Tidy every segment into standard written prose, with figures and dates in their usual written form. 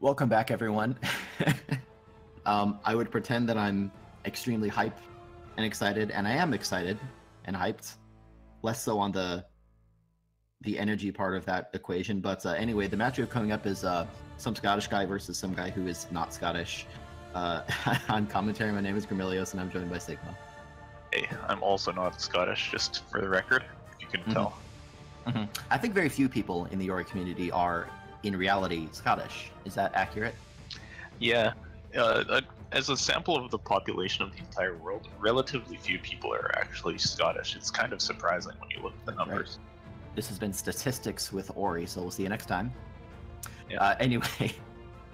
Welcome back, everyone. I would pretend that I'm extremely hyped and excited, and I am excited and hyped. Less so on the energy part of that equation, but anyway, the match we have coming up is some Scottish guy versus some guy who is not Scottish. On commentary, my name is Gramilios, and I'm joined by Sigma. Hey, I'm also not Scottish, just for the record, if you can tell. I think very few people in the Ori community are, in reality, Scottish. Is that accurate? Yeah. As a sample of the population of the entire world, relatively few people are actually Scottish. It's kind of surprising when you look at the numbers. Right. This has been statistics with Ori, so we'll see you next time. Yeah. Anyway,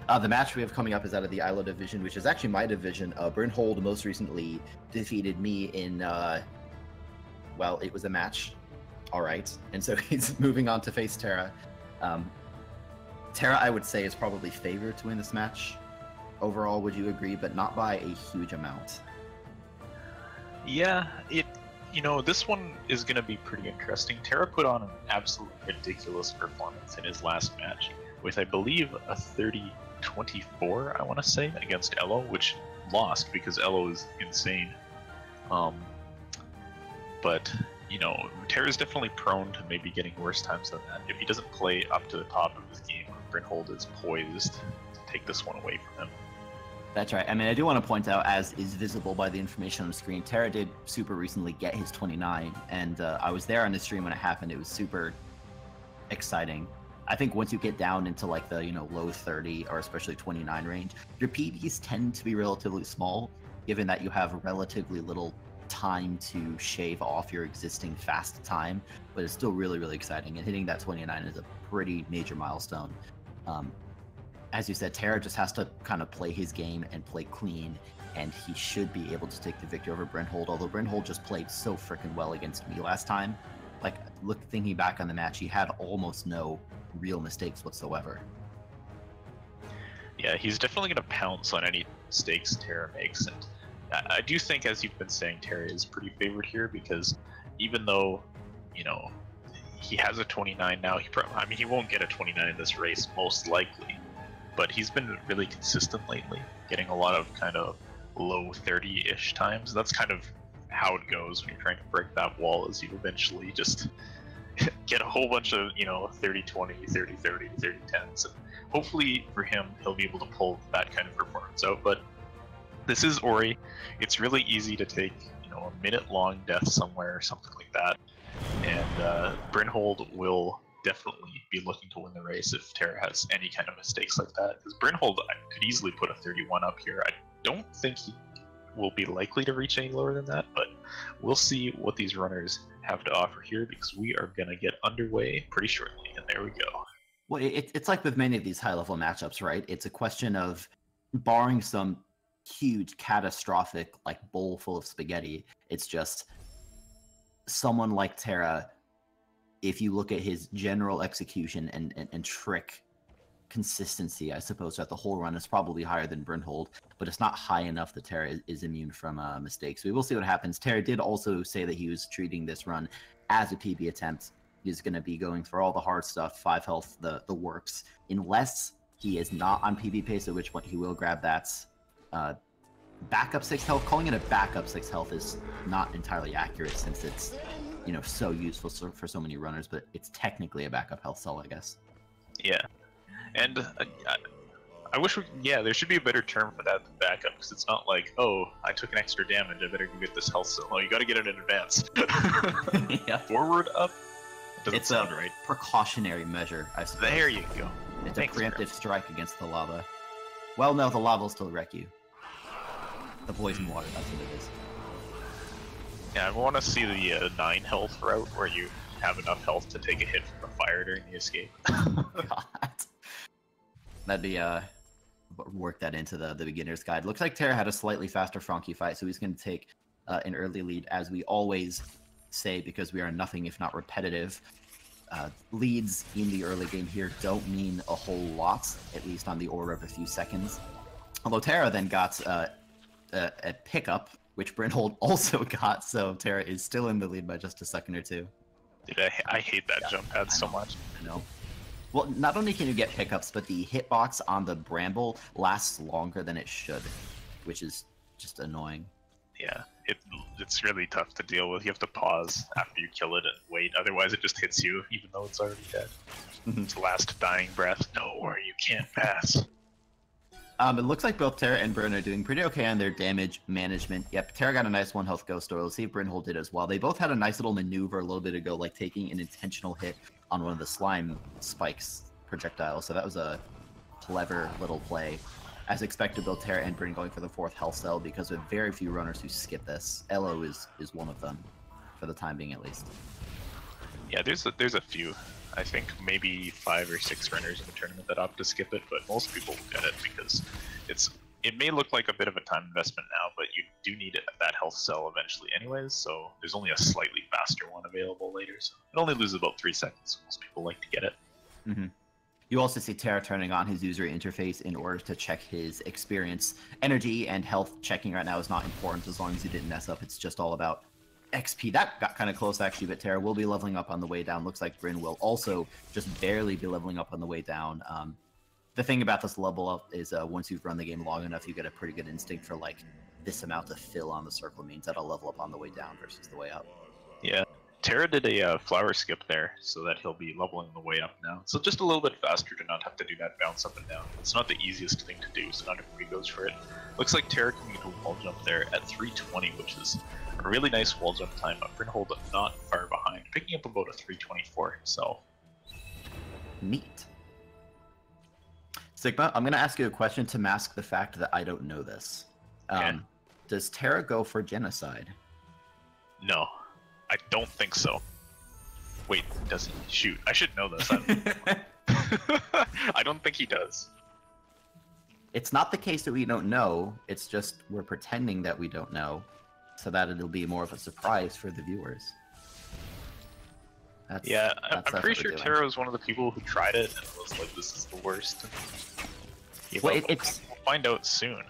the match we have coming up is out of the ILO division, which is actually my division. Brynhold most recently defeated me in, well, it was a match. All right. And so he's moving on to face Terra. Terra, I would say, is probably favored to win this match. Overall, would you agree? But not by a huge amount. Yeah, this one is going to be pretty interesting. Terra put on an absolutely ridiculous performance in his last match with, I believe, a 30-24, I want to say, against Elo, which lost because Elo is insane. But, Terra's definitely prone to maybe getting worse times than that. If he doesn't play up to the top of his game, Brynhold is poised to take this one away from him. That's right. I mean, I do want to point out, as is visible by the information on the screen, Terra did super recently get his 29, and I was there on the stream when it happened. It was super exciting. I think once you get down into like the low 30 or especially 29 range, your PBs tend to be relatively small, given that you have relatively little time to shave off your existing fast time, but it's still really, really exciting, and hitting that 29 is a pretty major milestone. As you said, Terra just has to kind of play his game and play clean, and he should be able to take the victory over Brynhold, although Brynhold just played so freaking well against me last time. Like, thinking back on the match, he had almost no real mistakes whatsoever. Yeah, he's definitely going to pounce on any mistakes Terra makes, and I do think, as you've been saying, Terra is pretty favored here because even though, he has a 29 now, he won't get a 29 in this race, most likely. But he's been really consistent lately, getting a lot of kind of low 30-ish times. That's kind of how it goes when you're trying to break that wall, is you eventually just get a whole bunch of, 30-20, 30-30, 30-10s. And hopefully for him, he'll be able to pull that kind of performance out. But this is Ori. It's really easy to take, a minute-long death somewhere or something like that. And Brynhold will definitely be looking to win the race if Terra has any kind of mistakes like that. Because Brynhold could easily put a 31 up here. I don't think he will be likely to reach any lower than that, but we'll see what these runners have to offer here, because we are going to get underway pretty shortly, and there we go. Well, it's like with many of these high-level matchups, right? It's a question of, barring some huge, catastrophic, like, bowl full of spaghetti, it's just someone like Terra, if you look at his general execution and trick consistency, I suppose, throughout the whole run, is probably higher than Brynhold, but it's not high enough that Terra is immune from mistakes. We will see what happens. Terra did also say that he was treating this run as a PB attempt. He's going to be going for all the hard stuff, 5 health, the works, unless he is not on PB pace, at which point he will grab that backup 6 health. Calling it a backup 6 health is not entirely accurate, since it's so useful for so many runners, but it's technically a backup health cell, I guess. Yeah, and I wish there should be a better term for that than backup, because it's not like, oh, I took an extra damage, I better go get this health cell. No, you gotta get it in advance. Yeah. Forward up? It's a right. Precautionary measure, I suppose. There you go. It's a preemptive strike against the lava. Well, no, the lava will still wreck you. The poison water, that's what it is. Yeah, I want to see the 9 health route, where you have enough health to take a hit from the fire during the escape. God. That'd be, work that into the beginner's guide. Looks like Terra had a slightly faster Frankie fight, so he's going to take an early lead, as we always say, because we are nothing if not repetitive. Leads in the early game here don't mean a whole lot, at least on the order of a few seconds. Although Terra then got a pickup, which Brynhold also got, so Terra is still in the lead by just a second or two. Dude, I hate that jump pad so much. I know. Well, not only can you get pickups, but the hitbox on the Bramble lasts longer than it should, which is just annoying. Yeah, it's really tough to deal with. You have to pause after you kill it and wait, otherwise it just hits you, even though it's already dead. Its last dying breath. No, or you can't pass. It looks like both Terra and Bryn are doing pretty okay on their damage management. Yep, Terra got a nice 1 health ghost story. Let's see if Brynhold did as well. They both had a nice little maneuver a little bit ago, like taking an intentional hit on one of the slime spikes projectiles. So that was a clever little play. As expected, both Terra and Bryn going for the 4th health cell because there are very few runners who skip this. Elo is one of them, for the time being at least. Yeah, there's a few. I think maybe 5 or 6 runners in the tournament that opt to skip it, but most people will get it because it may look like a bit of a time investment now, but you do need that health cell eventually anyways, so there's only a slightly faster one available later, so it only loses about 3 seconds, so most people like to get it. You also see Terra turning on his user interface in order to check his experience. Energy and health checking right now is not important as long as you didn't mess up. It's just all about XP. That got kind of close actually, but Terra will be leveling up on the way down. Looks like Bryn will also just barely be leveling up on the way down. The thing about this level up is once you've run the game long enough, you get a pretty good instinct for like this amount of fill on the circle means that I'll level up on the way down versus the way up. Yeah, Terra did a flower skip there so that he'll be leveling the way up now. So just a little bit faster to not have to do that bounce up and down. It's not the easiest thing to do, so not everybody goes for it. Looks like Terra can get a wall jump there at 320, which is a really nice wall jump time. Brynhold not far behind, picking up about a 324 himself. Neat. Sigma, I'm going to ask you a question to mask the fact that I don't know this. Okay. Does Terra go for genocide? No, I don't think so. Wait, does he? Shoot, I should know this. I don't think he does. It's not the case that we don't know, it's just we're pretending that we don't know, so that it'll be more of a surprise for the viewers. I'm pretty sure Terra was one of the people who tried it and was like, this is the worst. We'll find out soon.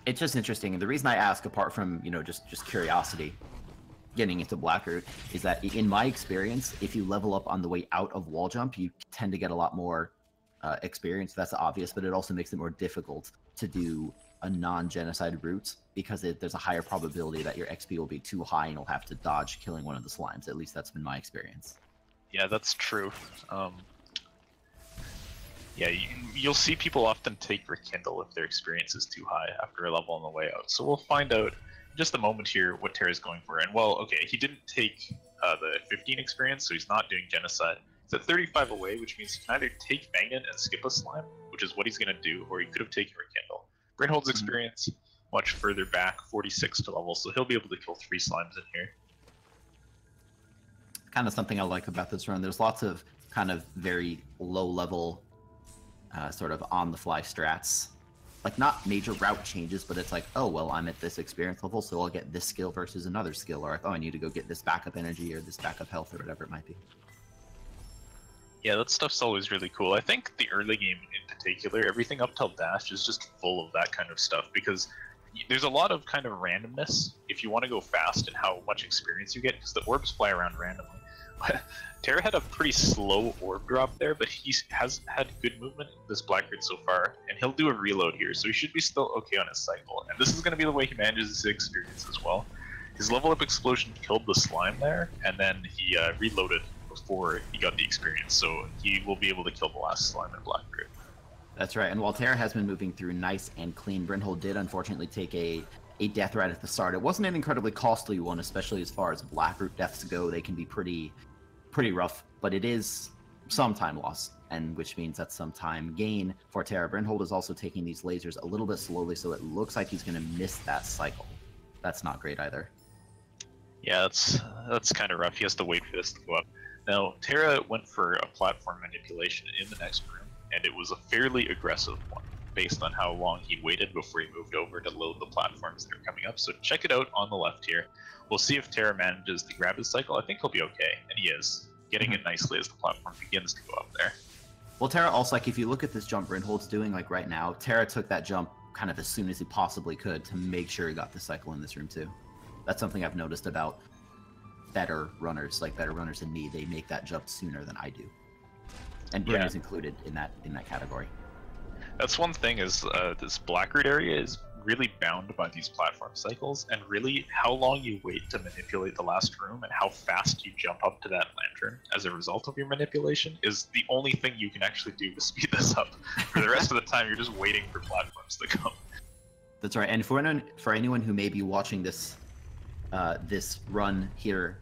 It's just interesting, and the reason I ask, apart from, you know, just curiosity, getting into Blackroot, is that in my experience, if you level up on the way out of wall jump, you tend to get a lot more experience. That's obvious, but it also makes it more difficult to do a non-genocide route because there's a higher probability that your XP will be too high and you'll have to dodge killing one of the slimes. At least that's been my experience. Yeah, that's true. Yeah, you'll see people often take Rekindle if their experience is too high after a level on the way out. So we'll find out in just a moment here what Terra's going for. And well, okay, he didn't take the 15 experience, so he's not doing Genocide. He's at 35 away, which means he can either take Magnet and skip a slime, which is what he's going to do, or he could have taken Rekindle. Brynhold's experience much further back, 46 to level, so he'll be able to kill 3 slimes in here. Kind of something I like about this run. There's lots of kind of very low-level sort of on-the-fly strats. Like, not major route changes, but it's like, oh, well, I'm at this experience level, so I'll get this skill versus another skill. Or, oh, I need to go get this backup energy or this backup health or whatever it might be. Yeah, that stuff's always really cool. I think the early game in particular, everything up till Dash is just full of that kind of stuff, because there's a lot of kind of randomness if you want to go fast and how much experience you get, because the orbs fly around randomly. Terra had a pretty slow orb drop there, but he has had good movement in this Blackroot so far, and he'll do a reload here, so he should be still okay on his cycle. And this is going to be the way he manages his experience as well. His level up explosion killed the slime there, and then he reloaded before he got the experience, so he will be able to kill the last slime in Blackroot. That's right, and while Terra has been moving through nice and clean, Brynhold did unfortunately take a death right at the start. It wasn't an incredibly costly one, especially as far as Blackroot deaths go. They can be pretty rough, but it is some time loss, and which means that's some time gain for Terra. Brynhold is also taking these lasers a little bit slowly, so it looks like he's going to miss that cycle. That's not great either. Yeah, that's kind of rough. He has to wait for this to go up. Now, Terra went for a platform manipulation in the next room, and it was a fairly aggressive one, based on how long he waited before he moved over to load the platforms that are coming up. So check it out on the left here. We'll see if Terra manages to grab his cycle. I think he'll be okay, and he is. Getting it nicely as the platform begins to go up there. Well, Terra also, like, if you look at this jump Brynhold's doing, like right now, Terra took that jump kind of as soon as he possibly could to make sure he got the cycle in this room too. That's something I've noticed about better runners, like better runners than me. They make that jump sooner than I do. and Bryn is included in that category. That's one thing is this Blackroot area is really bound by these platform cycles, and really how long you wait to manipulate the last room and how fast you jump up to that lantern as a result of your manipulation is the only thing you can actually do to speed this up. For the rest of the time, you're just waiting for platforms to come. That's right. And for anyone who may be watching this this run here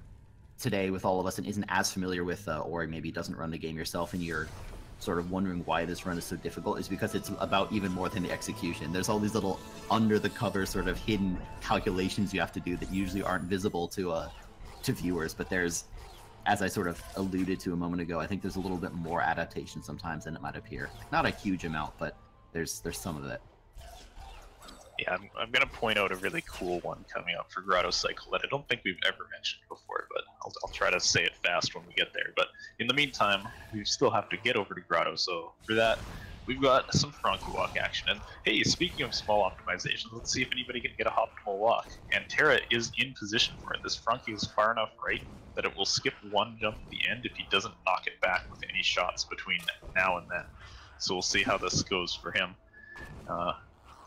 today with all of us and isn't as familiar with, or maybe doesn't run the game yourself, and you're sort of wondering why this run is so difficult, is because it's about even more than the execution. There's all these little under the cover sort of hidden calculations you have to do that usually aren't visible to viewers, but there's, as I sort of alluded to a moment ago, I think there's a little bit more adaptation sometimes than it might appear. Not a huge amount, but there's some of it. Yeah, I'm going to point out a really cool one coming up for Grotto Cycle that I don't think we've ever mentioned before, but I'll try to say it fast when we get there. But in the meantime, we still have to get over to Grotto, so for that, we've got some Frankie Walk action. And hey, speaking of small optimizations, let's see if anybody can get a optimal walk. And Terra is in position for it. This Frankie is far enough right that it will skip one jump at the end if he doesn't knock it back with any shots between now and then. So we'll see how this goes for him.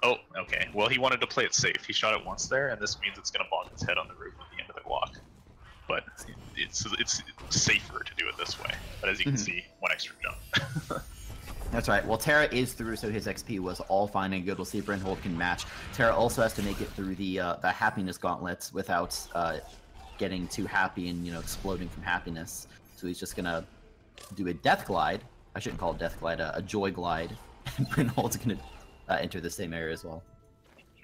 Oh, okay. Well, he wanted to play it safe. He shot it once there, and this means it's going to bonk his head on the roof at the end of the walk. But it's safer to do it this way. But as you can see, one extra jump. That's right. Well, Terra is through, so his XP was all fine and good. We'll see if Brynhold can match. Terra also has to make it through the happiness gauntlets without getting too happy and exploding from happiness. So he's just gonna do a death glide. I shouldn't call it death glide, a joy glide. And Brynhold's gonna enter the same area as well.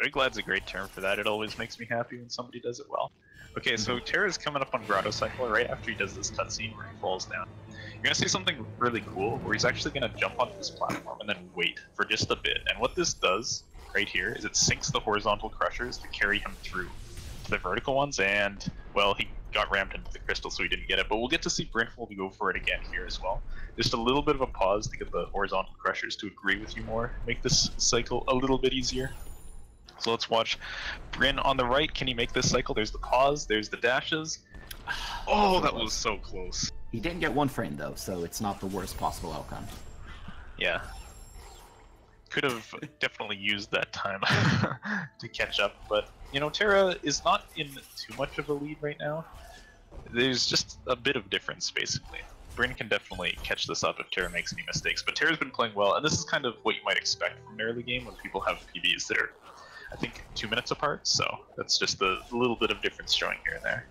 Joy glide's a great term for that. It always makes me happy when somebody does it well. Okay, so Terra's coming up on Grotto Cycle right after he does this cutscene where he falls down. You're gonna see something really cool where he's actually gonna jump onto this platform and then wait for just a bit. And what this does right here is it sinks the horizontal crushers to carry him through to the vertical ones, and well, he got rammed into the crystal so he didn't get it, but we'll get to see Brynhold go for it again here as well. Just a little bit of a pause to get the horizontal crushers to agree with you more, make this cycle a little bit easier. So let's watch Bryn on the right. Can he make this cycle? There's the pause, there's the dashes. Oh, that was so close. He didn't get one frame though, so it's not the worst possible outcome. Yeah. Could have definitely used that time to catch up, but Terra is not in too much of a lead right now. There's just a bit of difference basically. Bryn can definitely catch this up if Terra makes any mistakes, but Terra's been playing well, and this is kind of what you might expect from an early game when people have PBs that are, I think, 2 minutes apart, so that's just a little bit of difference showing here and there.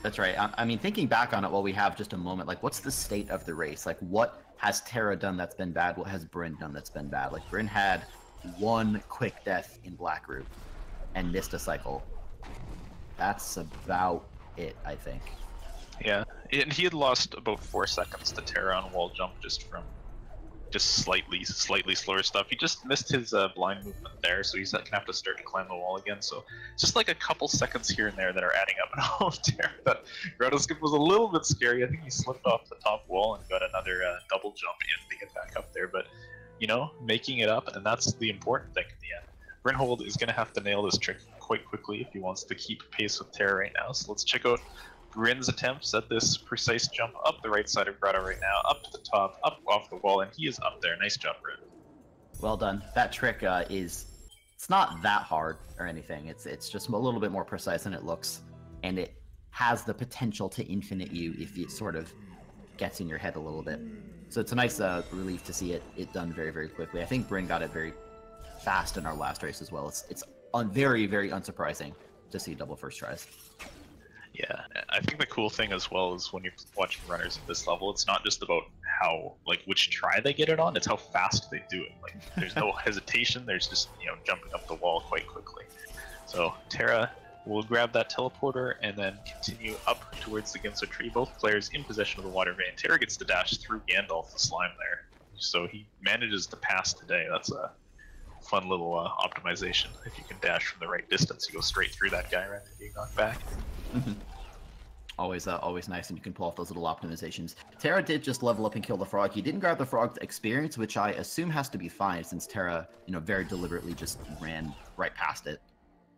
That's right. I mean, thinking back on it while we have just a moment, like, what's the state of the race? Like, what has Terra done that's been bad? What has Bryn done that's been bad? Like, Bryn had one quick death in Blackroot and missed a cycle. That's about it, I think. Yeah, and he had lost about 4 seconds to Terra on wall jump just from slightly slower stuff. He just missed his blind movement there, so he's gonna have to start to climb the wall again. So just like a couple seconds here and there that are adding up. And oh, Terra, that Grotto skip was a little bit scary. I think he slipped off the top wall and got another double jump in to get back up there. But making it up, and that's the important thing in the end. Brynhold is gonna have to nail this trick quite quickly if he wants to keep pace with Terra right now. So let's check out Bryn's attempts at this precise jump up the right side of Grotto right now, up to the top, up off the wall, and he is up there. Nice jump, Bryn. Well done. That trick it's not that hard or anything. It's just a little bit more precise than it looks, and it has the potential to infinite you if it sort of gets in your head a little bit. So it's a nice relief to see it done very, very quickly. I think Bryn got it very fast in our last race as well. It's very, very unsurprising to see double first tries. Yeah, I think the cool thing as well is when you're watching runners at this level, it's not just about which try they get it on, it's how fast they do it. Like, there's no hesitation, there's just, jumping up the wall quite quickly. So Terra will grab that teleporter and then continue up towards the Ginso tree, both players in possession of the water vein. Terra gets to dash through Gandalf the slime there, so he manages to pass today. That's a fun little optimization. If you can dash from the right distance, you go straight through that guy rather than being knocked back. Always nice, and you can pull off those little optimizations. Terra did just level up and kill the frog. He didn't grab the frog's experience, which I assume has to be fine, since Terra, very deliberately just ran right past it.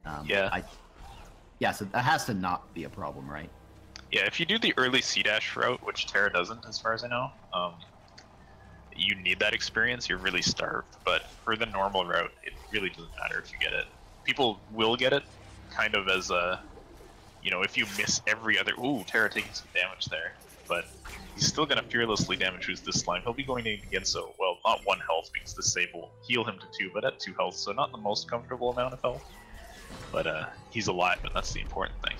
So that has to not be a problem, right? Yeah, if you do the early C dash route, which Terra doesn't, as far as I know, you need that experience, you're really starved. But for the normal route, it really doesn't matter if you get it. People will get it kind of as a, you know, if you miss every other... Ooh, Terra taking some damage there. But he's still going to fearlessly damage boost this slime. He'll be going in against, so, well, not 1 health because the save will heal him to 2, but at 2 health, so not the most comfortable amount of health. But he's alive, and that's the important thing.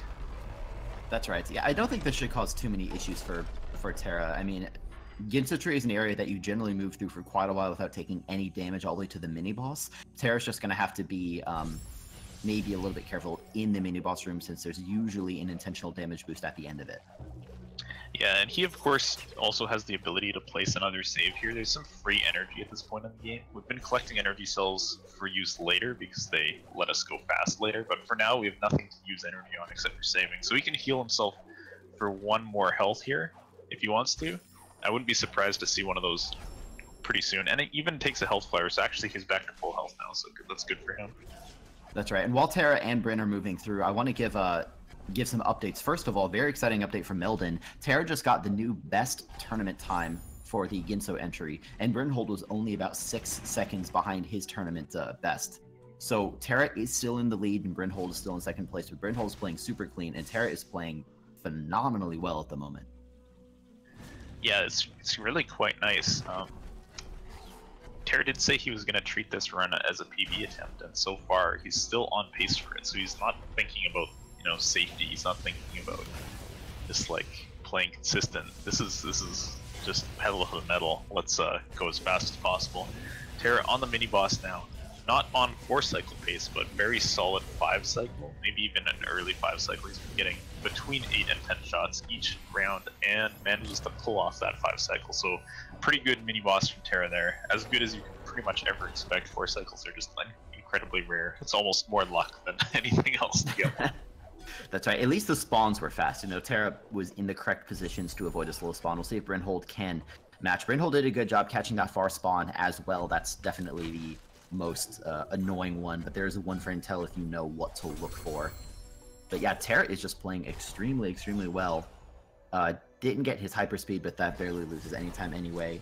That's right. Yeah, I don't think this should cause too many issues for Terra. I mean, Ginso Tree is an area that you generally move through for quite a while without taking any damage all the way to the mini-boss. Terra's just going to have to be maybe a little bit careful in the mini-boss room since there's usually an intentional damage boost at the end of it. Yeah, and he of course also has the ability to place another save here. There's some free energy at this point in the game. We've been collecting energy cells for use later because they let us go fast later, but for now we have nothing to use energy on except for saving. So he can heal himself for 1 more health here if he wants to. I wouldn't be surprised to see one of those pretty soon. And it even takes a health flower, so actually he's back to full health now, so that's good for him. That's right. And while Terra and Bryn are moving through, I want to give some updates. First of all, very exciting update from Meldon. Terra just got the new best tournament time for the Ginso entry, and Brynhold was only about 6 seconds behind his tournament best. So Terra is still in the lead, and Brynhold is still in second place, but Brynhold is playing super clean, and Terra is playing phenomenally well at the moment. Yeah, it's really quite nice. Terra did say he was going to treat this run as a PB attempt, and so far he's still on pace for it. So he's not thinking about, you know, safety. He's not thinking about just like playing consistent. This is just pedal to the metal. Let's go as fast as possible. Terra on the mini boss now, not on 4 cycle pace, but very solid 5 cycle, maybe even an early 5 cycle. He's been getting between 8 and 10 shots each round and manages to pull off that 5 cycle. So pretty good mini boss from Terra there. As good as you can pretty much ever expect. 4 cycles are just like incredibly rare. It's almost more luck than anything else to get one. That's right. At least the spawns were fast. You know, Terra was in the correct positions to avoid a slow spawn. We'll see if Brynhold can match. Brynhold did a good job catching that far spawn as well. That's definitely the most annoying one, but there's one for intel if you know what to look for. But yeah, Terra is just playing extremely, extremely well. Didn't get his hyperspeed, but that barely loses anytime anyway.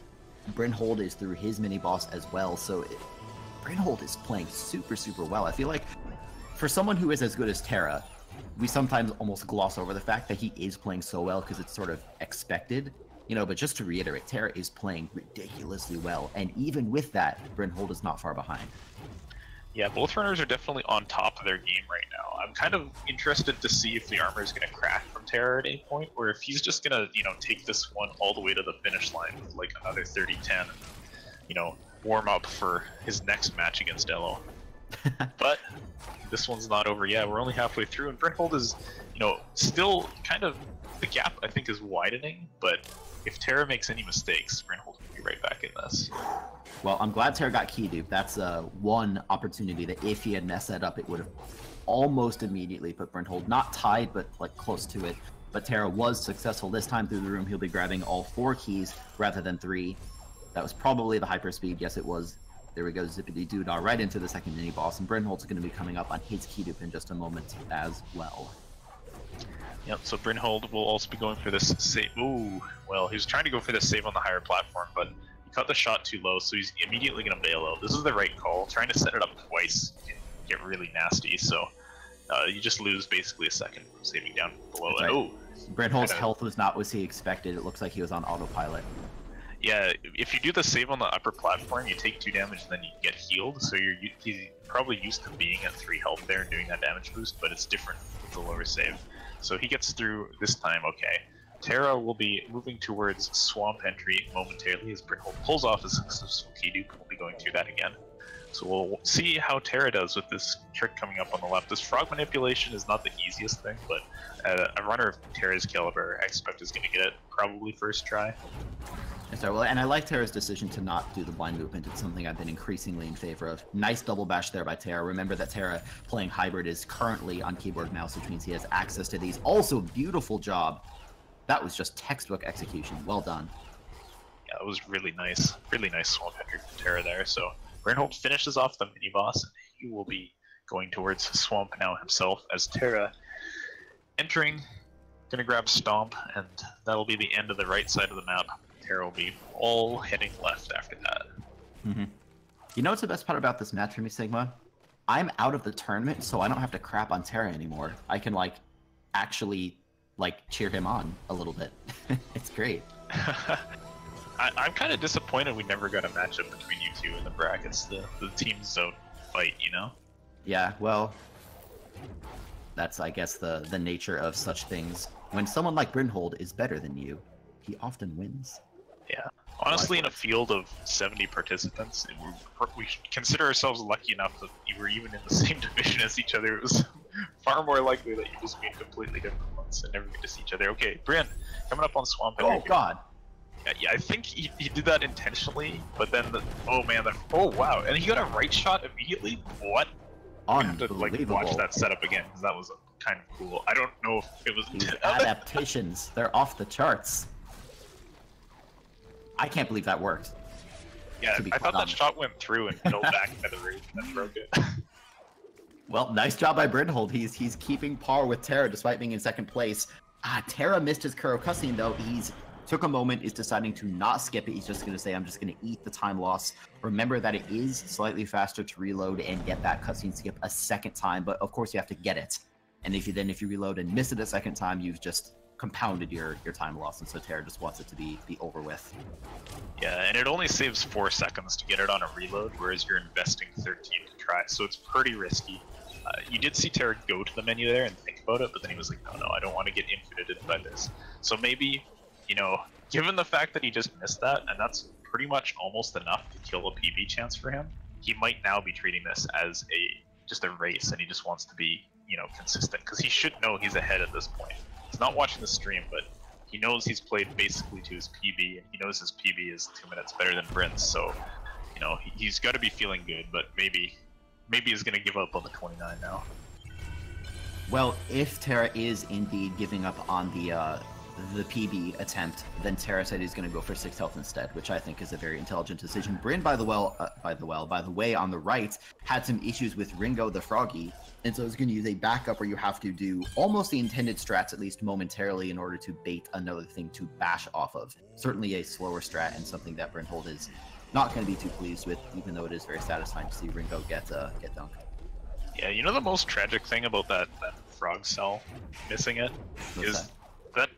Brynhold is through his mini-boss as well, so Brynhold is playing super, super well. I feel like for someone who is as good as Terra, we sometimes almost gloss over the fact that he is playing so well because it's sort of expected. You know, but just to reiterate, Terra is playing ridiculously well, and even with that, Brynhold is not far behind. Yeah, both runners are definitely on top of their game right now. I'm kind of interested to see if the armor is going to crack from Terra at any point, or if he's just going to, you know, take this one all the way to the finish line with like another 30-10, you know, warm up for his next match against Elo. But this one's not over yet. We're only halfway through, and Brynhold is, you know, still kind of, the gap I think is widening, but if Terra makes any mistakes, Brynhold will be right back in this. Well, I'm glad Terra got key dupe. That's one opportunity that if he had messed that up, it would have almost immediately put Brynhold not tied, but like close to it. But Terra was successful this time through the room. He'll be grabbing all 4 keys rather than 3. That was probably the hyperspeed. Yes, it was. There we go, zippity doodah right into the second mini boss, and Brynhold's going to be coming up on his key dupe in just a moment as well. Yep, so Brynhold will also be going for this save. Ooh, well, he was trying to go for this save on the higher platform, but he cut the shot too low, so he's immediately going to bail out. This is the right call. Trying to set it up twice can get really nasty, so you just lose basically a second from saving down below it. Right. Oh, Brynhold's health was not what he expected. It looks like he was on autopilot. Yeah, if you do the save on the upper platform, you take 2 damage and then you get healed, so he's probably used to being at 3 health there and doing that damage boost, but it's different with the lower save. So he gets through this time, okay. Terra will be moving towards Swamp entry momentarily as Brynhold pulls off a successful key dupe, and we'll be going through that again. So we'll see how Terra does with this trick coming up on the left. This frog manipulation is not the easiest thing, but a runner of Terra's caliber I expect is going to get it probably first try. So, well, and I like Terra's decision to not do the blind movement. It's something I've been increasingly in favor of. Nice double bash there by Terra. Remember that Terra playing hybrid is currently on keyboard mouse, which means he has access to these. Also, beautiful job. That was just textbook execution. Well done. Yeah, it was really nice. Really nice swamp entry from Terra there. So Brynhold finishes off the mini boss, and he will be going towards Swamp now himself as Terra entering. Gonna grab Stomp, and that'll be the end of the right side of the map. Terra will be all heading left after that. Mm-hmm. You know what's the best part about this match for me, Sigma? I'm out of the tournament, so I don't have to crap on Terra anymore. I can, like, actually, like, cheer him on a little bit. It's great. I'm kind of disappointed we never got a matchup between you two in the brackets, the team zone fight, you know? Yeah, well, that's, I guess, the nature of such things. When someone like Brynhold is better than you, he often wins. Yeah. Honestly, in a field of 70 participants, we should consider ourselves lucky enough that we were even in the same division as each other. It was far more likely that you just be in completely different ones and never get to see each other. Okay, Bryn, coming up on Swamp Hill. Oh, God. Yeah, I think he did that intentionally, but then oh man, oh wow, and he got a right shot immediately? What? I have to like watch that setup again, because that was kind of cool. I don't know if it was... These adaptations, they're off the charts. I can't believe that worked. Yeah, I thought that shot went through and fell back into the roof and then broke it. Well, nice job by Brynhold. He's keeping par with Terra despite being in second place. Terra missed his Kuro cutscene though. He's took a moment, is deciding to not skip it. He's just going to say, I'm just going to eat the time loss. Remember that it is slightly faster to reload and get that cutscene skip a second time, but of course you have to get it. And if you reload and miss it a second time, you've just compounded your time loss, and so Terra just wants it to be over with. Yeah, and it only saves 4 seconds to get it on a reload, whereas you're investing 13 to try, so it's pretty risky. You did see Terra go to the menu there and think about it, but then he was like, no, I don't want to get infinited by this. So maybe, you know, given the fact that he just missed that, and that's pretty much almost enough to kill a PB chance for him, he might now be treating this as just a race, and he just wants to be, you know, consistent, because he should know he's ahead at this point. He's not watching the stream, but he knows he's played basically to his PB, and he knows his PB is 2 minutes better than Bryn's, so, you know, he's got to be feeling good, but maybe he's going to give up on the 29 now. Well, if Terra is indeed giving up on the PB attempt, then Terra said he's going to go for 6 health instead, which I think is a very intelligent decision. Bryn, by the way, on the right, had some issues with Ringo the Froggy, and so he's going to use a backup where you have to do almost the intended strats, at least momentarily, in order to bait another thing to bash off of. Certainly a slower strat, and something that Brynhold is not going to be too pleased with, even though it is very satisfying to see Ringo get dunked. Yeah, you know the most tragic thing about that frog cell missing it is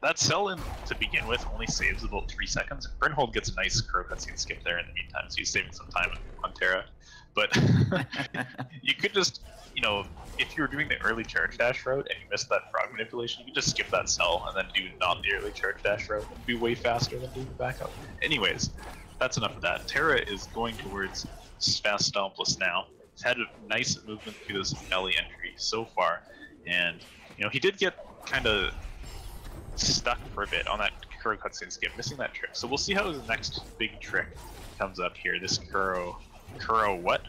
that cell to begin with only saves about 3 seconds. Brynhold gets a nice Kuro cutscene skip there in the meantime, so he's saving some time on Terra. But you could just, you know, if you were doing the early charge dash route and you missed that frog manipulation, you could just skip that cell and then do not the early charge dash route and be way faster than doing the backup. Anyways, that's enough of that. Terra is going towards fast Stompless now. He's had a nice movement through this alley entry so far, and you know he did get kind of stuck for a bit on that Kuro cutscene skip, missing that trick. So we'll see how his next big trick comes up here. This Kuro what?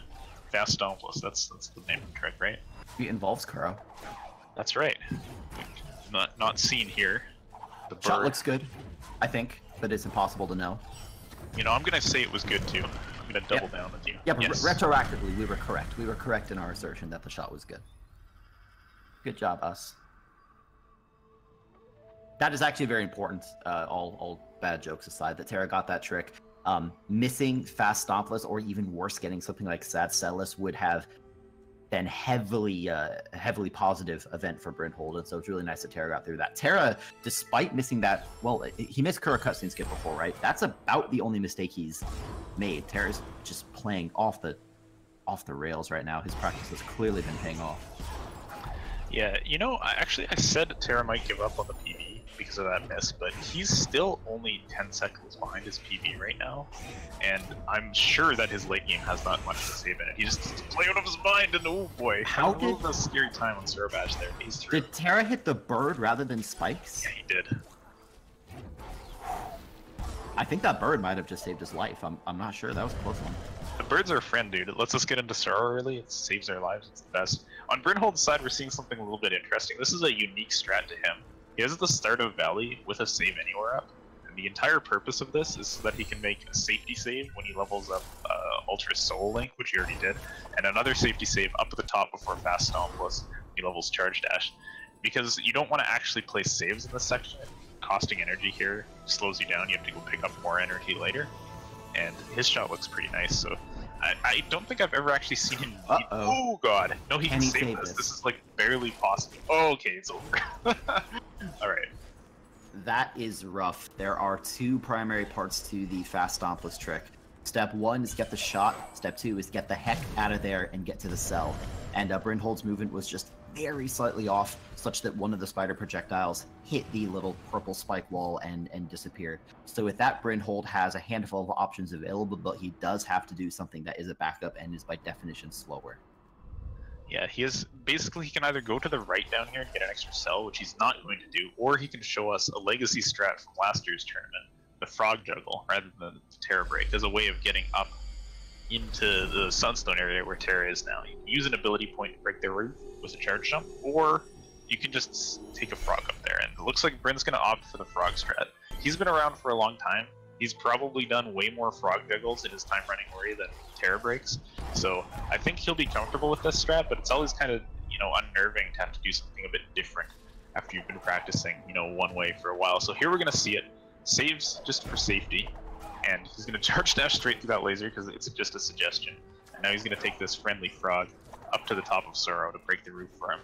Fast Stompless. That's the name of the trick, right? It involves Kuro. That's right. Not seen here. The bird. Shot looks good, I think, but it's impossible to know. You know, I'm gonna say it was good too. I'm gonna double down with you. Yeah, but yes. Retroactively, we were correct. We were correct in our assertion that the shot was good. Good job, us. That is actually very important, all bad jokes aside, that Terra got that trick. Missing fast Stompless, or even worse, getting something like Sad Cellus would have been heavily positive event for Brynhold, and so it's really nice that Terra got through that. Terra, despite missing that, well, he missed Kuro cutscene skip before, right? That's about the only mistake he's made. Terra's just playing off the rails right now. His practice has clearly been paying off. Yeah, you know, I said Terra might give up on the PB because of that miss, but he's still only 10 seconds behind his PB right now, and I'm sure that his late game has not much to save in it. He just played out of his mind, and oh boy, how did the scary time on Surabash there? He's through. Did Terra hit the bird rather than spikes? Yeah, he did. I think that bird might have just saved his life. I'm not sure. That was a close one. The birds are a friend, dude. It lets us get into Sora early. It saves our lives. It's the best. On Brynhold's side, we're seeing something a little bit interesting. This is a unique strat to him. He has the start of Valley with a save anywhere up. And the entire purpose of this is so that he can make a safety save when he levels up Ultra Soul Link, which he already did, and another safety save up at the top before Fast Stompless when he levels Charge Dash. Because you don't want to actually place saves in this section. costing energy here slows you down. You have to go pick up more energy later. And his shot looks pretty nice, so I don't think I've ever actually seen him need... Oh god! No, he can save this. This is like barely possible. Oh, okay, it's over. Alright. That is rough. There are two primary parts to the fast stompless trick. Step 1 is get the shot. Step 2 is get the heck out of there and get to the cell. And Brynhold's movement was just very slightly off, such that one of the spider projectiles hit the little purple spike wall and disappeared. So with that, Brynhold has a handful of options available, but he does have to do something that is a backup and is by definition slower. Yeah, he is basically, he can either go to the right down here and get an extra cell, which he's not going to do, or he can show us a legacy strat from last year's tournament, the frog juggle, rather than the Terra break, as a way of getting up into the sunstone area where Terra is now. You can use an ability point to break their roof with a charge jump, or you can just take a frog up there. And it looks like Bryn's going to opt for the frog strat. He's been around for a long time. He's probably done way more frog juggles in his time running Ori than Terra breaks. So I think he'll be comfortable with this strat, but it's always kind of, you know, unnerving to have to do something a bit different after you've been practicing, you know, one way for a while. So here we're going to see it. Saves just for safety, and he's going to charge dash straight through that laser because it's just a suggestion. And now he's going to take this friendly frog up to the top of Sorrow to break the roof for him.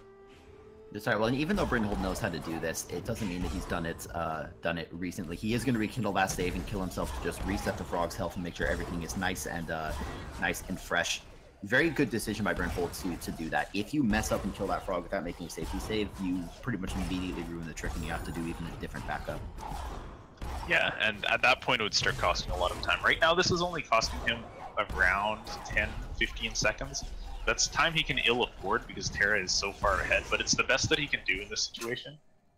Sorry, well, and even though Brynhold knows how to do this, it doesn't mean that he's done it recently. He is going to rekindle that save and kill himself to just reset the frog's health and make sure everything is nice and fresh. Very good decision by Brynhold to do that. If you mess up and kill that frog without making a safety save, you pretty much immediately ruin the trick and you have to do even a different backup. Yeah, and at that point it would start costing a lot of time. Right now this is only costing him around 10-15 seconds. That's time he can ill afford because Terra is so far ahead, but it's the best that he can do in this situation.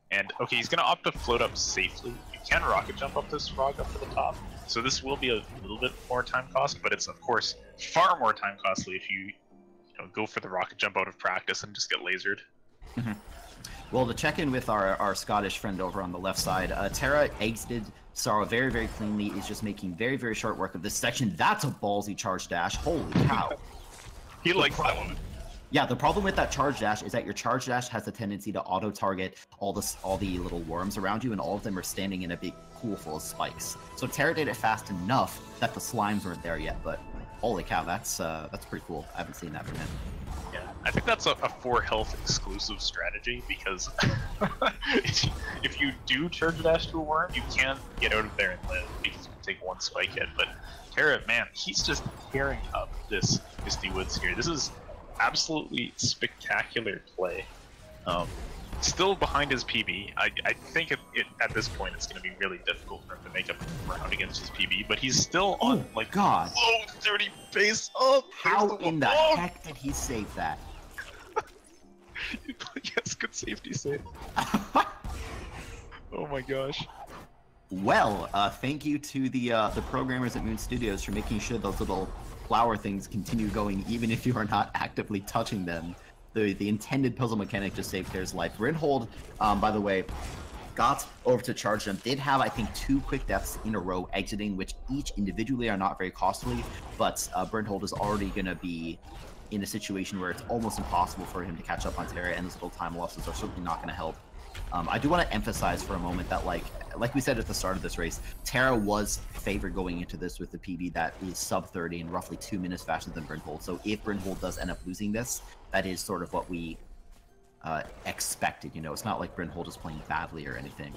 And okay, he's going to opt to float up safely. You can rocket jump up this frog up to the top, so this will be a little bit more time cost, but it's of course far more time costly if you go for the rocket jump out of practice and just get lasered. Mm-hmm. Well, to check in with our Scottish friend over on the left side, Terra exited Sorrow very, very cleanly. Is just making very, very short work of this section. That's a ballsy charge dash. Holy cow. He likes that one. Yeah, the problem with that charge dash is that your charge dash has a tendency to auto-target all the little worms around you, and all of them are standing in a big pool full of spikes. So Terra did it fast enough that the slimes weren't there yet, but holy cow, that's pretty cool. I haven't seen that from him. Yeah, I think that's a 4 health exclusive strategy, because if you do charge dash to a worm, you can get out of there and live, because you can take 1 spike hit. But Terra, man, he's just tearing up this Misty Woods here. This is absolutely spectacular play. Still behind his PB. I think at this point it's going to be really difficult for him to make up ground against his PB, but he's still on like low 30 base up. How in the heck did he save that? Yes, good safety save. Oh my gosh. Well, thank you to the programmers at Moon Studios for making sure those little flower things continue going even if you are not actively touching them. The intended puzzle mechanic just saved Terra's life. Brynhold, by the way, got over to charge them. Did have, I think, 2 quick deaths in a row exiting, which each individually are not very costly, but Brynhold is already going to be in a situation where it's almost impossible for him to catch up on Terra, and those little time losses are certainly not going to help. I do want to emphasize for a moment that, like we said at the start of this race, Terra was favored going into this with the PB that is sub 30 and roughly 2 minutes faster than Brynhold. So if Brynhold does end up losing this, that is sort of what we expected. You know, it's not like Brynhold is playing badly or anything.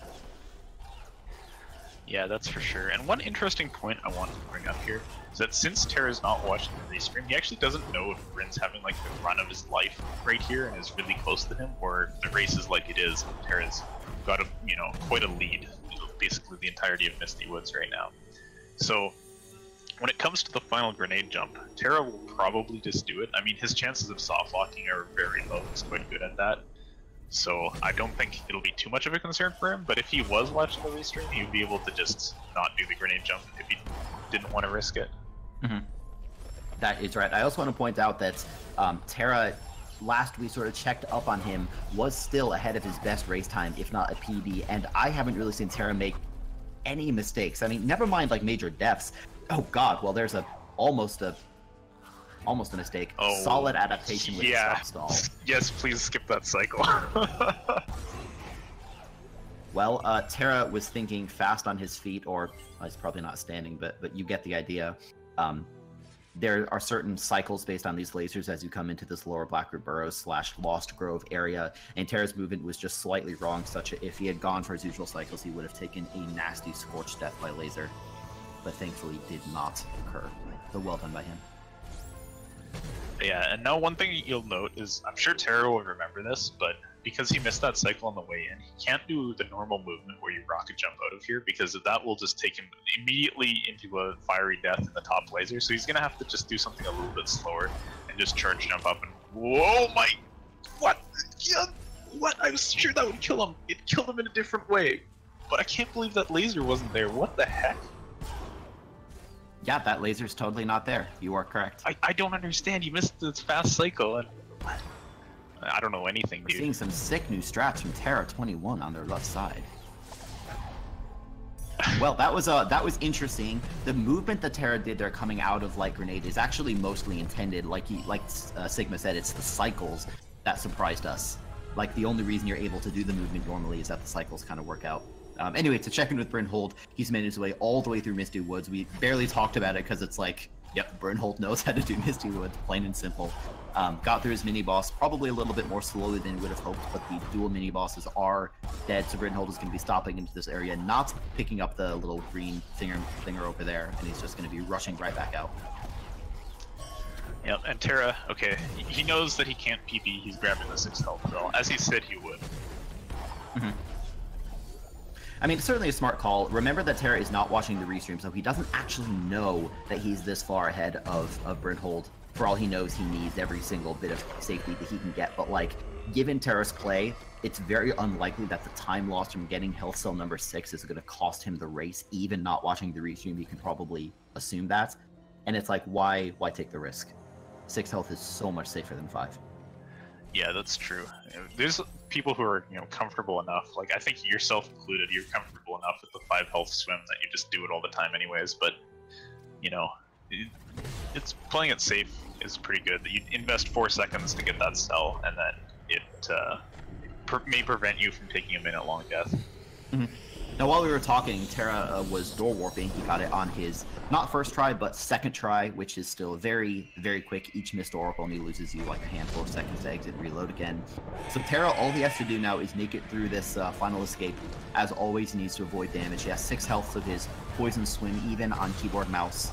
Yeah, that's for sure. And one interesting point I wanted to bring up here is that since Terra's not watching the race stream, he actually doesn't know if Bryn's having like the run of his life right here and is really close to him, or if the race is like it is and Terra's got a quite a lead, basically the entirety of Misty Woods right now. So when it comes to the final grenade jump, Terra will probably just do it. I mean, his chances of soft locking are very low. He's quite good at that. So I don't think it'll be too much of a concern for him, but if he was watching the restream, he would be able to just not do the grenade jump if he didn't want to risk it. Mm-hmm. That is right. I also want to point out that Terra, last we sort of checked up on him, was still ahead of his best race time, if not a PB, and I haven't really seen Terra make any mistakes. I mean, never mind like major deaths. Oh god, well there's almost a mistake. Oh, solid adaptation with the stop stall. Yes, please skip that cycle. Well, Terra was thinking fast on his feet, or he's probably not standing, but you get the idea. There are certain cycles based on these lasers as you come into this lower Blackroot Burrows / Lost Grove area, and Terra's movement was just slightly wrong, such that if he had gone for his usual cycles, he would have taken a nasty scorched death by laser. But thankfully did not occur. So well done by him. Yeah, and now one thing you'll note is, I'm sure Terra will remember this, but because he missed that cycle on the way in, he can't do the normal movement where you rocket jump out of here, because that will just take him immediately into a fiery death in the top laser, so he's gonna have to just do something a little bit slower and just charge jump up and whoa my what? Yeah, what? I was sure that would kill him. It killed him in a different way. But I can't believe that laser wasn't there. What the heck? Yeah, that laser's totally not there. You are correct. I don't understand. You missed this fast cycle and I don't know anything, We're dude. seeing some sick new strats from Terra21 on their left side. Well, that was interesting. The movement that Terra did there coming out of Light Grenade is actually mostly intended, like Sigma said, it's the cycles that surprised us. Like, the only reason you're able to do the movement normally is that the cycles kind of work out. Anyway, to check in with Brynhold, he's made his way all the way through Misty Woods. We barely talked about it because it's like, yep, Brynhold knows how to do Misty Woods, plain and simple. Got through his mini-boss, probably a little bit more slowly than we would have hoped, but the dual mini-bosses are dead, so Brynhold is going to be stopping into this area, not picking up the little green thinger over there, and he's just going to be rushing right back out. Yep, and Terra, okay, he knows that he can't PP, he's grabbing the 6 health though, as he said he would. Mm-hmm. I mean, it's certainly a smart call. Remember that Terra is not watching the restream, so he doesn't actually know that he's this far ahead of Brynhold. For all he knows, he needs every single bit of safety that he can get. But, like, given Terra's play, it's very unlikely that the time lost from getting health cell number 6 is going to cost him the race. Even not watching the restream, you can probably assume that. And it's like, why take the risk? 6 health is so much safer than 5. Yeah, that's true. There's people who are, comfortable enough. Like, I think yourself included, you're comfortable enough with the 5 health swim that you just do it all the time anyways, but, it's playing it safe is pretty good. You invest 4 seconds to get that cell, and then it may prevent you from taking a minute-long death. Mm-hmm. Now, while we were talking, Terra was door warping. He got it on his, not first try, but second try, which is still very, very quick. Each missed door warp only loses you like a handful of seconds to exit and reload again. So Terra, all he has to do now is make it through this final escape. As always, he needs to avoid damage. He has 6 health, so his poison swim, even on keyboard mouse,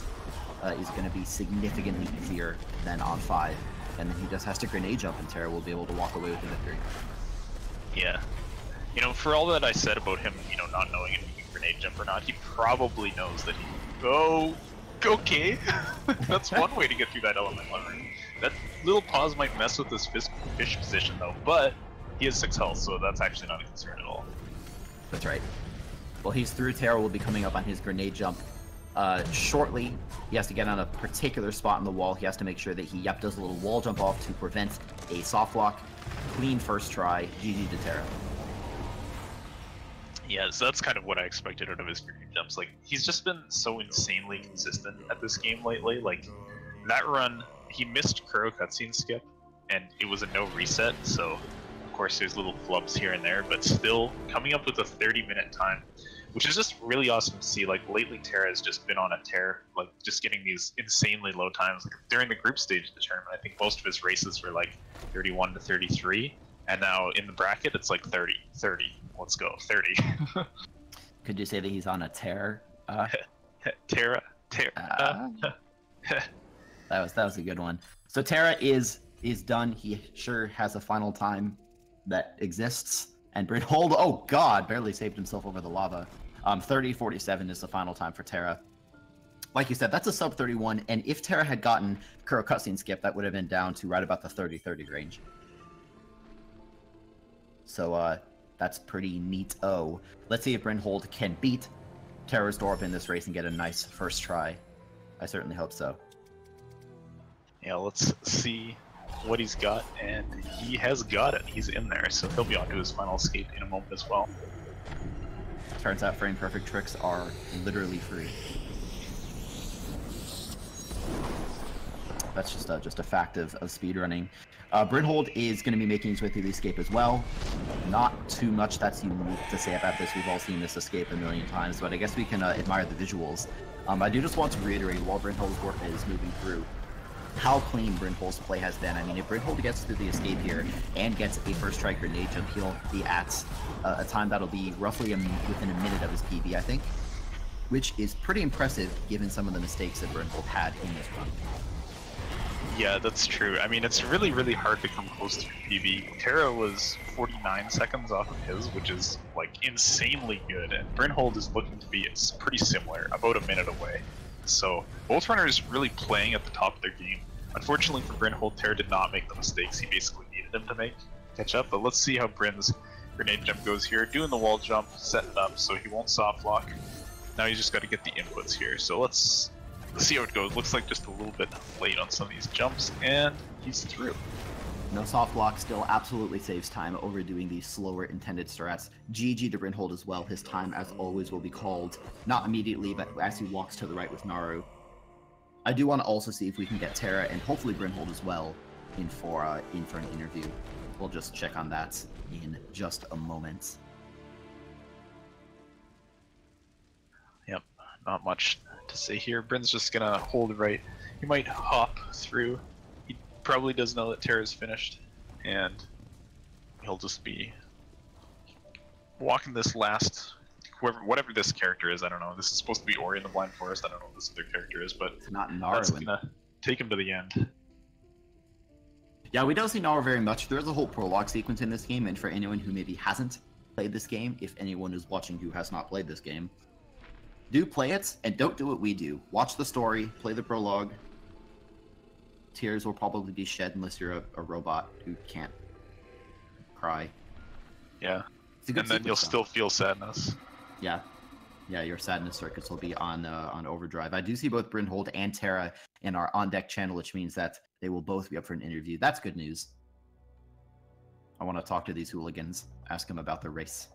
is going to be significantly easier than on 5. And then he just has to grenade jump, and Terra will be able to walk away with the victory. Yeah. For all that I said about him, not knowing if he can grenade jump or not, he probably knows that he... Oh, okay. That's one way to get through that element one. That little pause might mess with his fish position, though, but he has 6 health, so that's actually not a concern at all. That's right. Well, he's through. Terra will be coming up on his grenade jump shortly. He has to get on a particular spot in the wall. He has to make sure that he, does a little wall jump off to prevent a soft lock. Clean first try. GG to Terra. Yeah, so that's kind of what I expected out of his grenade jumps. Like, he's just been so insanely consistent at this game lately. Like, that run, he missed Kuro cutscene skip, and it was a no reset, so of course there's little flubs here and there, but still coming up with a 30-minute time, which is just really awesome to see. Like, lately Terra has just been on a tear, like, just getting these insanely low times. Like, during the group stage of the tournament, I think most of his races were like 31 to 33. And now in the bracket, it's like 30, 30. Let's go, 30. Could you say that he's on a tear? Terra. That was a good one. So Terra is done. He sure has a final time that exists. And Brynhold, oh god, barely saved himself over the lava. 30:47 is the final time for Terra. Like you said, that's a sub 31. And if Terra had gotten Kuro cutscene skip, that would have been down to right about the 30-30 range. So that's pretty neat. Oh, let's see if Brynhold can beat Terra's door up in this race and get a nice first try. I certainly hope so. Yeah, let's see what he's got, and he has got it. He's in there, so he'll be on to his final escape in a moment as well. Turns out frame perfect tricks are literally free. That's just a fact of speedrunning. Brynhold is going to be making his way through the escape as well. not too much that's unique to say about this. We've all seen this escape a million times, but I guess we can admire the visuals. I do just want to reiterate, while Brynhold's work is moving through, how clean Brynhold's play has been. I mean, if Brynhold gets through the escape here and gets a first strike grenade jump, he'll be at a time that'll be roughly within a minute of his PB, I think, which is pretty impressive given some of the mistakes that Brynhold had in this run. Yeah, that's true. I mean, it's really, really hard to come close to PB. Terra was 49 seconds off of his, which is, like, insanely good, and Brynhold is looking to be pretty similar, about a minute away. So, both runners really playing at the top of their game. Unfortunately for Brynhold, Terra did not make the mistakes he basically needed him to make, catch up, but let's see how Bryn's grenade jump goes here. Doing the wall jump, setting it up so he won't soft lock. Now he's just got to get the inputs here, so let's see how it goes. Looks like just a little bit late on some of these jumps, and he's through. No soft lock still absolutely saves time over doing these slower intended strats. GG to Brynhold as well. His time, as always, will be called, not immediately, but as he walks to the right with Naru. I do want to also see if we can get Terra and hopefully Brynhold as well in for an interview. We'll just check on that in just a moment. Yep, not much to say here. Bryn's just gonna hold right. He might hop through. He probably does know that Terra's finished, and he'll just be walking this last, whatever this character is. I don't know. This is supposed to be Ori in the Blind Forest. I don't know what this other character is, but it's not Naru. That's gonna take him to the end. Yeah, we don't see Naru very much. There's a whole prologue sequence in this game, and for anyone who maybe hasn't played this game, if anyone is watching who has not played this game, do play it, and don't do what we do. Watch the story, play the prologue. Tears will probably be shed unless you're a robot who can't cry. Yeah, and then you'll still feel sadness. Yeah, your sadness circuits will be on overdrive. I do see both Brynhold and Terra in our on-deck channel, which means that they will both be up for an interview. That's good news. I want to talk to these hooligans, ask them about the race,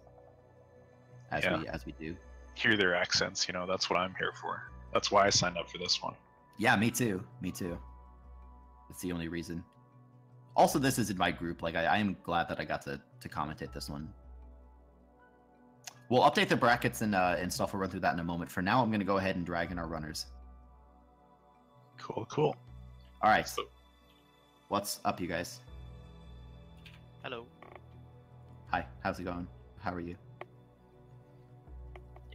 as we do. Hear their accents, you know, that's what I'm here for. That's why I signed up for this one. Yeah, me too. It's the only reason. Also, this is in my group. Like, I am glad that I got to commentate this one. We'll update the brackets and stuff. We'll run through that in a moment. For now, I'm going to go ahead and drag in our runners. Cool. All right. What's up, you guys? Hello. Hi. How's it going? How are you?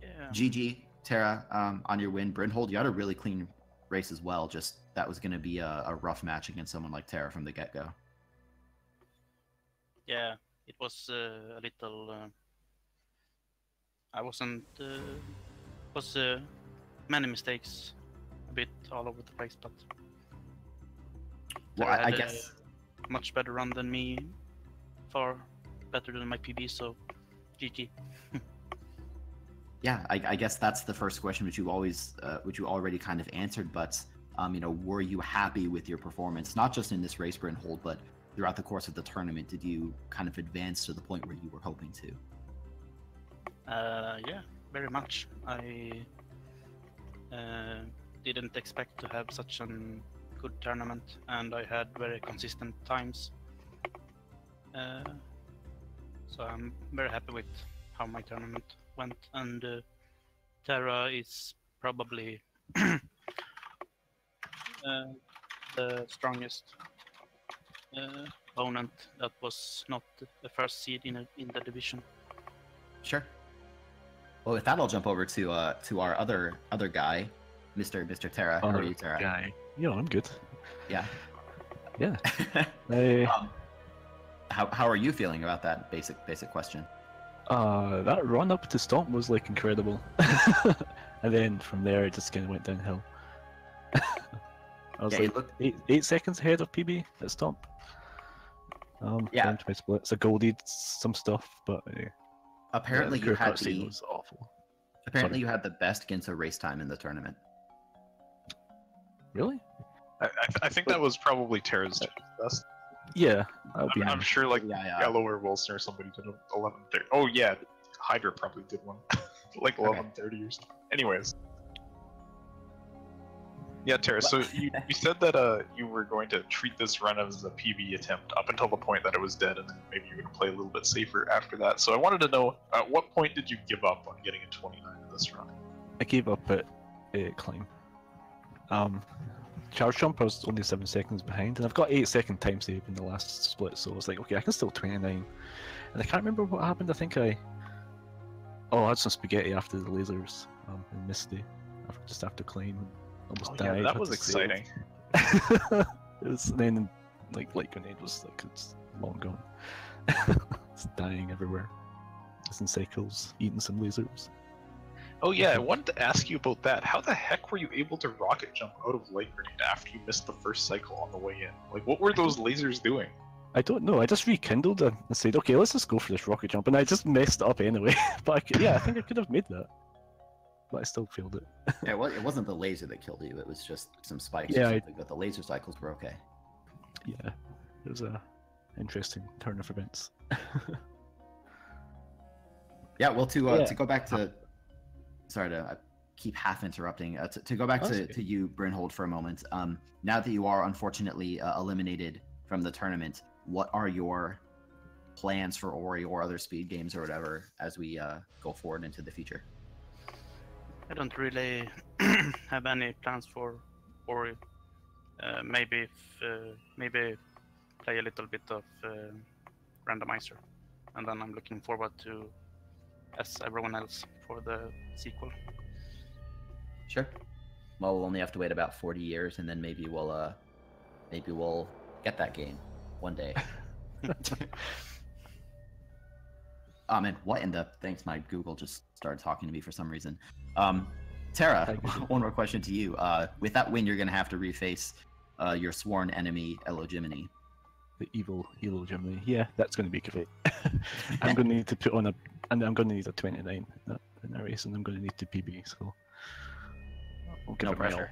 Yeah. GG, Terra, on your win. Brynhold, you had a really clean race as well. Just that was going to be a rough match against someone like Terra from the get-go. Yeah, it was a little. I wasn't. Was many mistakes, a bit all over the place, but. Well, Terra I had guess a much better run than me, far better than my PB. So, GG. Yeah, I guess that's the first question, which you already kind of answered. But you know, were you happy with your performance, not just in this race, Brynhold, but throughout the course of the tournament? Did you kind of advance to the point where you were hoping to? Yeah, very much. I didn't expect to have such a good tournament, and I had very consistent times. So I'm very happy with how my tournament went, and Terra is probably the strongest opponent that was not the first seed in the division. Sure. Well, with that, I'll jump over to our other guy, Mr. Terra. How are you, Terra? Guy. Yeah, I'm good. Yeah. Yeah. How are you feeling about that basic question? That run up to Stomp was like incredible, and then from there it just kind of went downhill. I was like 8 seconds ahead of PB at Stomp. Down to my splits. I goldied some stuff, but apparently you had was awful. Apparently you had the best Ginso race time in the tournament. Really? I think that was probably Terra's best. Yeah, I'm sure like Yellow or Wilson or somebody did 11:30. Oh yeah, Hydra probably did one like 11:30 or something. Anyways. Yeah, Tara, so you said that you were going to treat this run as a PB attempt up until the point that it was dead, and then maybe you were going to play a little bit safer after that. So I wanted to know, at what point did you give up on getting a 29 in this run? I gave up at climb. Charge jump, I was only 7 seconds behind, and I've got 8-second time save in the last split, so I was like, okay, I can still 29. And I can't remember what happened. I think I had some spaghetti after the lasers in Misty, just after climb. Almost died. Yeah, that was exciting. It was, then like light grenade was like it's long gone. It's dying everywhere. Just in cycles, eating some lasers. Oh yeah, I wanted to ask you about that. How the heck were you able to rocket jump out of light grenade after you missed the first cycle on the way in? Like, what were those lasers doing? I don't know. I just rekindled it and said, okay, let's just go for this rocket jump, and I just messed it up anyway. But I think I could have made that. But I still failed it. Yeah, well, it wasn't the laser that killed you. It was just some spikes Yeah, or something, but the laser cycles were okay. Yeah, it was a interesting turn of events. Yeah, well, to go back to, sorry to keep half interrupting. To go back to you, Brynhold, for a moment. Now that you are unfortunately eliminated from the tournament, what are your plans for Ori or other speed games or whatever as we go forward into the future? I don't really have any plans for Ori. Maybe play a little bit of randomizer, and then I'm looking forward to, as everyone else, for the sequel. Sure. Well, we'll only have to wait about 40 years, and then maybe we'll get that game one day. Oh man, what in the... Thanks, my Google just started talking to me for some reason. Terra, one more question to you. With that win, you're going to have to reface your sworn enemy, Elogimini. The evil Elogimini. Yeah, that's going to be great. I'm going to need to put on I'm going to need a 29 in that race, and I'm going to need to PB, so... No pressure.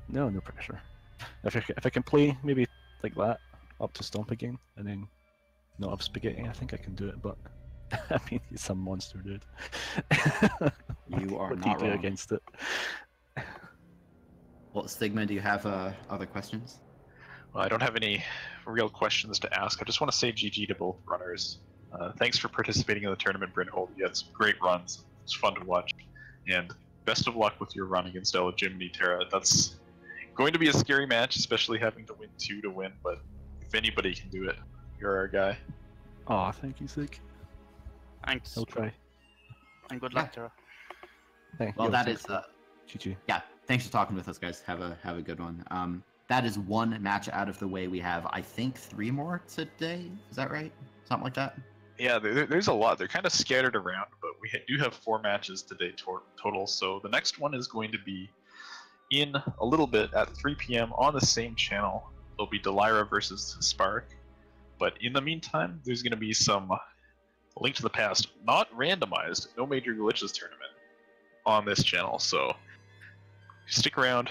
No pressure. If I can play maybe like that, up to Stomp again, and then not have Spaghetti, I think I can do it, but... I mean, he's some monster, dude. You are what not do you do wrong against it. Well, Stigma, do you have other questions? Well, I don't have any real questions to ask. I just want to say GG to both runners. Thanks for participating in the tournament, Brynhold. You had some great runs. It was fun to watch. And best of luck with your run against Elogimini, Terra. That's going to be a scary match, especially having to win 2 to win, but if anybody can do it, you're our guy. Aw, thank you, Sig. Thanks. I'll try. And good luck, Terra. Well, that is GG. yeah. Thanks for talking with us, guys. Have a good one. That is one match out of the way. We have, I think, 3 more today. Is that right? Something like that. Yeah, there's a lot. They're kind of scattered around, but we do have 4 matches today total. So the next one is going to be in a little bit at 3 p.m. on the same channel. It'll be Delira versus Spark. But in the meantime, there's going to be some Link to the Past, not randomized, no major glitches tournament on this channel. So stick around.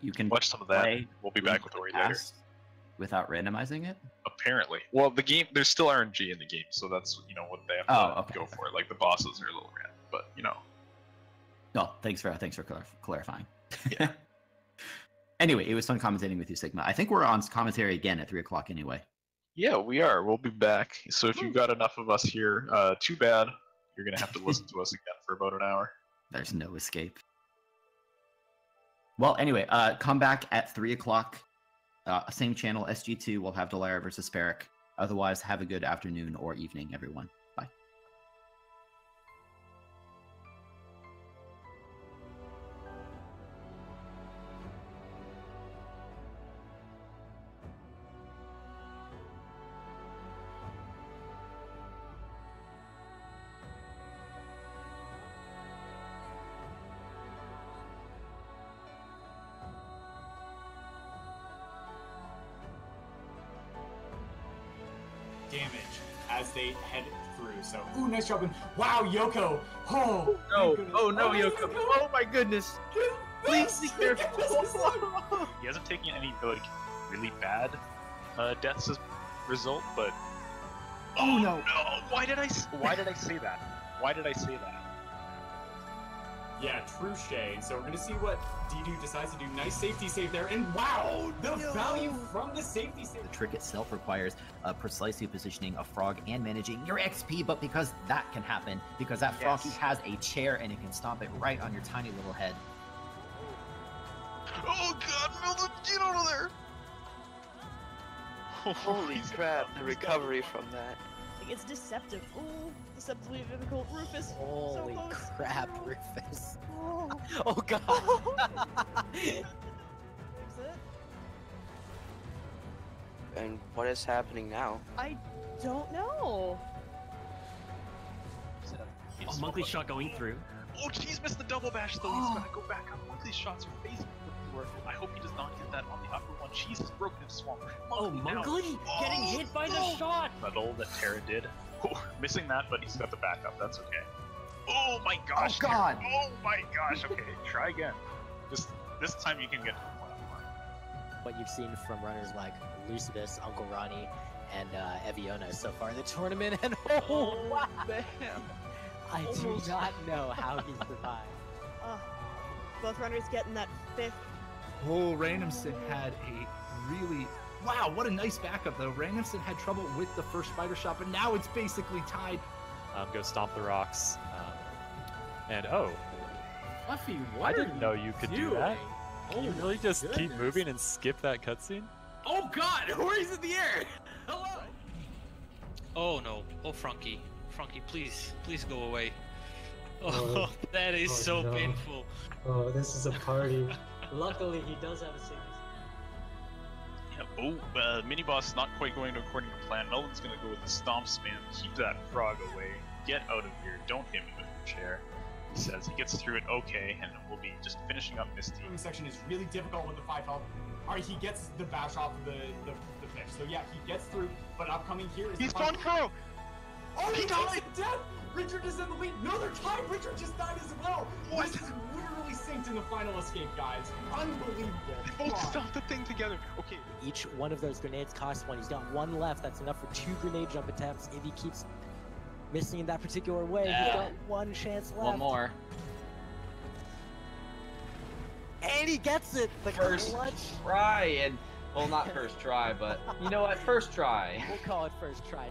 You can watch some of that. We'll be back with Ori later. Without randomizing it? Apparently. Well, the game, there's still RNG in the game, so that's, what they have to go for. Like, the bosses are a little random, but, No, thanks for clarifying. Yeah. Anyway, it was fun commentating with you, Sigma. I think we're on commentary again at 3 o'clock anyway. Yeah, we are. We'll be back. So if you've got enough of us here, too bad. You're going to have to listen to us again for about an hour. There's no escape. Well, anyway, come back at 3 o'clock. Same channel, SG2. We'll have Delira versus Sparrow. Otherwise, have a good afternoon or evening, everyone. Bye. Damage as they head through. So, ooh, nice job. And wow, Yoko. Oh, no. Oh, no, Yoko. Oh, my goodness. Please be careful. He hasn't taken any, really bad deaths as a result, but... Oh, no. No! Why did I say that? Why did I say that? Yeah, true shade. So we're going to see what D2 decides to do. Nice safety save there. And wow, the value from the safety save. The trick itself requires precisely positioning a frog and managing your XP, but because that can happen, because that froggy has a chair and it can stomp it right on your tiny little head. Oh god, Milton, get out of there! Holy crap, the recovery from that. It's deceptive. Ooh, deceptively difficult. Rufus. Holy so close. crap, Rufus. Oh, Oh god. Is it? And what is happening now? I don't know. Oh, Monkey's shot going through. Oh jeez, missed the double bash though. He's gotta go back up. Monkey's shots are phasing. I hope he does not get that on the upper one. Jesus, broken his swamp. Oh, Monkey getting hit by the shot. Metal that Terra did. Oh, missing that, but he's got the backup. That's okay. Oh my gosh. Oh god. Terra. Oh my gosh. Okay, try again. Just this time you can get to the platform. What you've seen from runners like Lucidus, Uncle Ronnie, and Eviona so far in the tournament, and oh wow. Damn. I do not know how he survived. Both runners getting that 5th. Oh, Randomson had a really... Wow, what a nice backup, though. Randomson had trouble with the first spider shot, but now it's basically tied. Go stomp the rocks. And oh. Fluffy, what I didn't know you could do that. Oh, you really just keep moving and skip that cutscene? Oh god, Hori's in the air! Hello! Oh no. Oh, Frankie. Frankie, please go away. Oh, that is so painful. Oh, this is a party. Luckily, he does have a sickness. Yeah, mini boss not quite going according to plan. Melvin's gonna go with the stomp spam. Keep that frog away. Get out of here. Don't hit me with your chair. He says he gets through it okay, and we'll be just finishing up Misty. The section is really difficult with the 5 health. Alright, he gets the bash off of the fish. So yeah, he gets through, but upcoming here is He's gone through! Oh, he died! Death! Richard is in the lead. No, they're tied. Richard just died as well. What? This is literally synced in the final escape, guys. Unbelievable. They both stopped the thing together. Okay. Each one of those grenades costs 1. He's got 1 left. That's enough for 2 grenade jump attempts. If he keeps missing in that particular way, he's got 1 chance left. 1 more. And he gets it. The First try, and well, not first try, but you know what? First try. We'll call it first try.